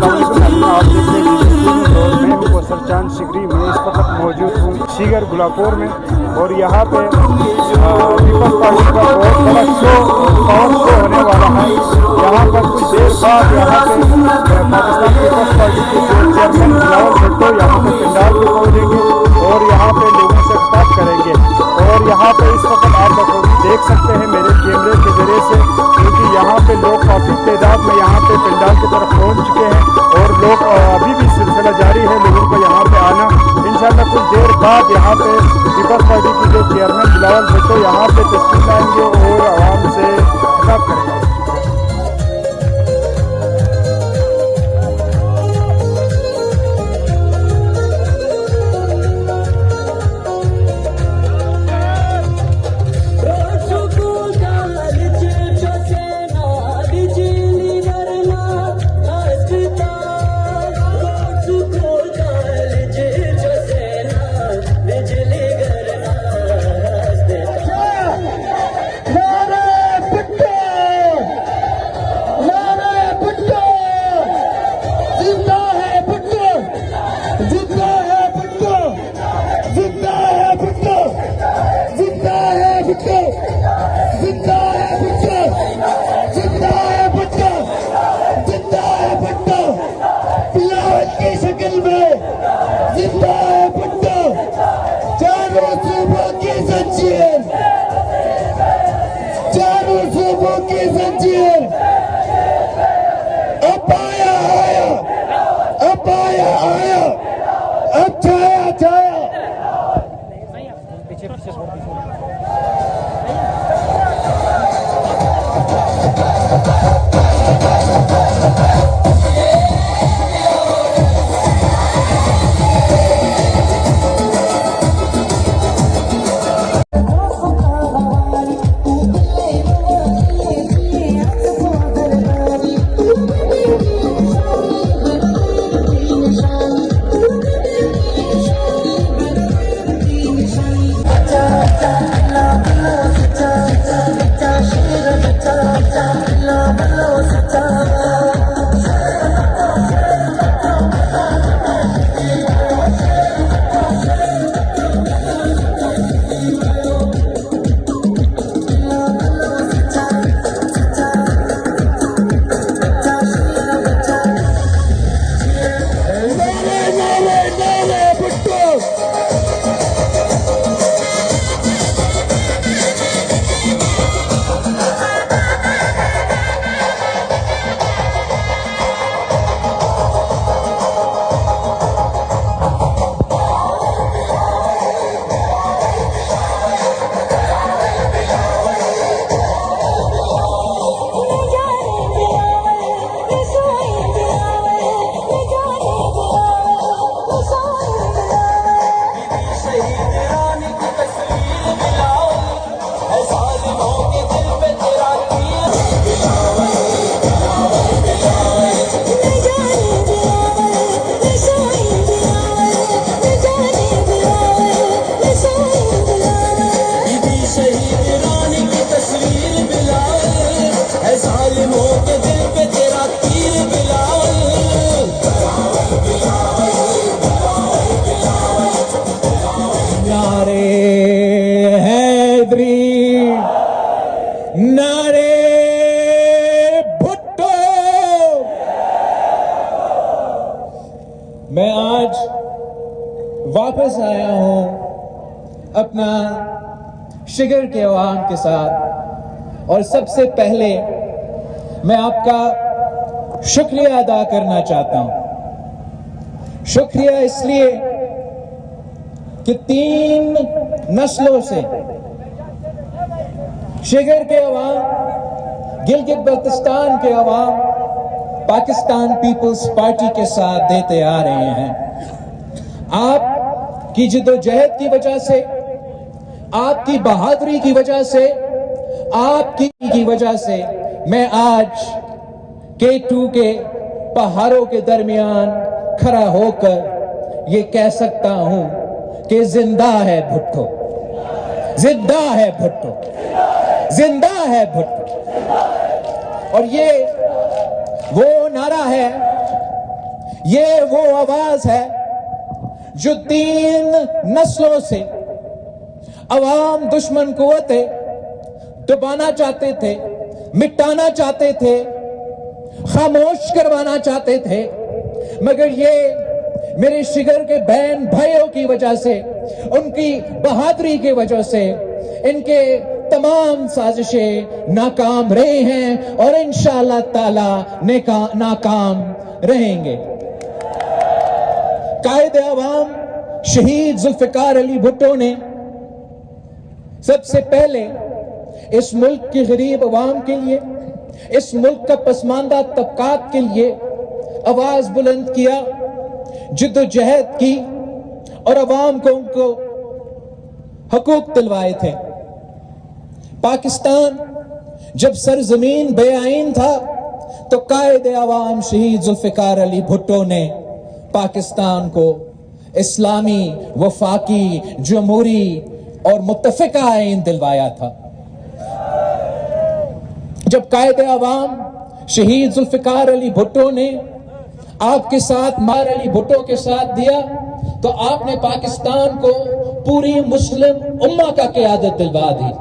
आप देख रहे हैं और मैं हूँ सरचांद शिगरी में इस वक्त मौजूद हूँ शिगर गुलापुर में। और यहाँ पे पीपल्स पार्टी का बहुत बड़ा शो पावर शो होने वाला है। यहाँ पर कुछ देर बाद यहाँ पे पाकिस्तान पीपल्स पार्टी के चेयरमैन बिलावल भुट्टो यहाँ पे पंडाल में पहुँचेंगे और यहाँ पे लोगों से बात करेंगे। और यहाँ पे इस वक्त आप बखूबी देख सकते हैं मेरे कैमरे के जरिए से, क्योंकि यहाँ पे लोग काफ़ी तादाद में यहाँ पे पंडाल की तरफ पहुँच चुके हैं और लोग अभी भी सिलसिला जारी है लोगों को यहाँ पे आना। इंशाल्लाह कुछ देर बाद यहाँ पे पीपल्स पार्टी के जो चेयरमैन बिलावल भुट्टो यहाँ पे तस्वीर लाएंगे और आवाम से खिताब करेंगे। नारे भुट्टो। मैं आज वापस आया हूं अपना शिगर के अवाम के साथ और सबसे पहले मैं आपका शुक्रिया अदा करना चाहता हूं। शुक्रिया इसलिए कि 3 नस्लों से शिगर के अवाम, गिलगित बल्तिस्तान के अवाम पाकिस्तान पीपल्स पार्टी के साथ देते आ रहे हैं। आपकी जिद्दोजहद की वजह से, आपकी बहादुरी की वजह से, आपकी वजह से मैं आज K2 के पहाड़ों के दरमियान खड़ा होकर ये कह सकता हूं कि जिंदा है भुट्टो, जिंदा है भुट्टो, जिंदा है भुट्टो। और ये वो नारा है ये वो आवाज है जो 3 नस्लों से अवाम दुश्मन कुव्वतें दबाना चाहते थे, मिटाना चाहते थे, खामोश करवाना चाहते थे, मगर ये मेरे शिगर के बहन भाइयों की वजह से, उनकी बहादुरी की वजह से इनके तमाम साजिशें नाकाम रहे हैं और इंशाअल्लाह ताला नाकाम रहेंगे। कायदे अवाम शहीद जुल्फिकार अली भुट्टो ने सबसे पहले इस मुल्क की गरीब अवाम के लिए, इस मुल्क का पसमानदा तबकात के लिए आवाज बुलंद किया, जिद्दोजहद की और अवाम को उनको हकूक दिलवाए थे। पाकिस्तान जब सरजमीन बेआइन था तो कायदे अवाम शहीद जुल्फिकार अली भुट्टो ने पाकिस्तान को इस्लामी, वफाकी, जमहूरी और मुत्तफिका आइन दिलवाया था। जब कायदे अवाम शहीद जुल्फिकार अली भुट्टो ने आपके साथ मार अली भुट्टो के साथ दिया तो आपने पाकिस्तान को पूरी मुस्लिम उम्मा का क़यादत दिलवा दी।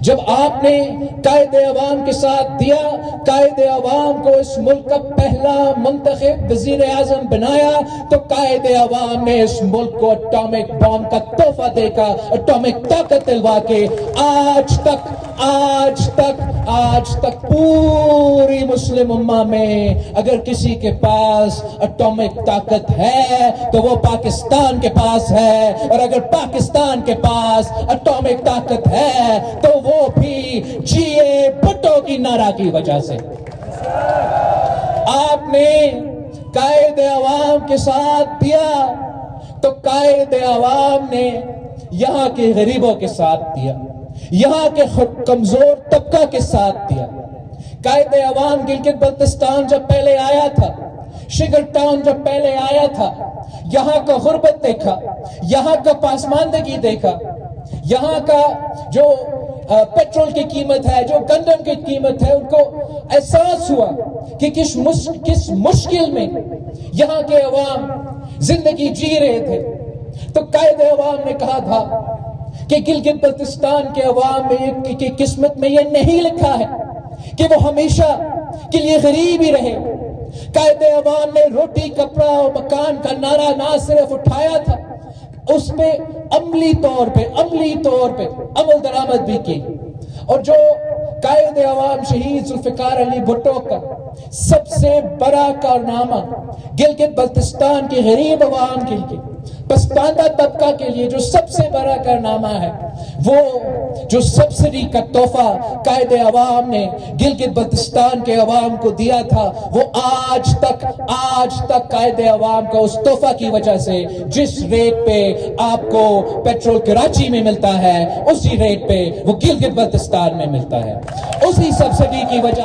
जब आपने कायदे अवाम के साथ दिया, कायदे अवाम को इस मुल्क का पहला मुंतखब वजीर आजम बनाया, तो कायदे अवाम ने इस मुल्क को एटॉमिक बॉम्ब का तोहफा देकर एटॉमिक ताकत दिलवा के आज तक पूरी मुस्लिम उम्मा में अगर किसी के पास एटॉमिक ताकत है तो वो पाकिस्तान के पास है, और अगर पाकिस्तान के पास एटॉमिक ताकत है तो वो भी जीए भुट्टो की नारा की वजह से। आपने कायदे अवाम के साथ दिया तो कायदे अवाम ने यहां के गरीबों के साथ दिया, यहां के कमजोर तबका के साथ दिया। कायदे अवाम गिलगित बल्तिस्तान जब पहले आया था, शिगर टाउन जब पहले आया था, यहां का गुर्बत देखा, यहां का पासमानदगी देखा, यहां का जो पेट्रोल की कीमत है, जो गंदम की कीमत है, उनको एहसास हुआ कि किस मुश्किल में यहां के अवाम जिंदगी जी रहे थे। तो कायदे अवाम ने कहा था कि गिलगित बल्तिस्तान के अवाम में की किस्मत में यह नहीं लिखा है कि वो हमेशा के लिए गरीब ही रहे। कायदे अवाम ने रोटी, कपड़ा और मकान का नारा ना सिर्फ उठाया था, उस पे अमली तौर पे अमल दरामद भी की। और जो कायदे अवाम शहीद जुल्फिकार अली भुट्टो का सबसे बड़ा कारनामा गिलगित बल्तिस्तान के गरीब अवाम के लिए, पसमानदा तबका के लिए जो सबसे बड़ा कारनामा है, वो जो सब्सिडी का तोहफा कायदे अवाम ने गिलगित बल्तिस्तान के अवाम को दिया था, वो आज तक कायदे अवाम का उस तोहफा की वजह से जिस रेट पे आपको पेट्रोल कराची में मिलता है, उसी रेट पे वो गिलगित बल्तिस्तान में मिलता है। उसी सब्सिडी की वजह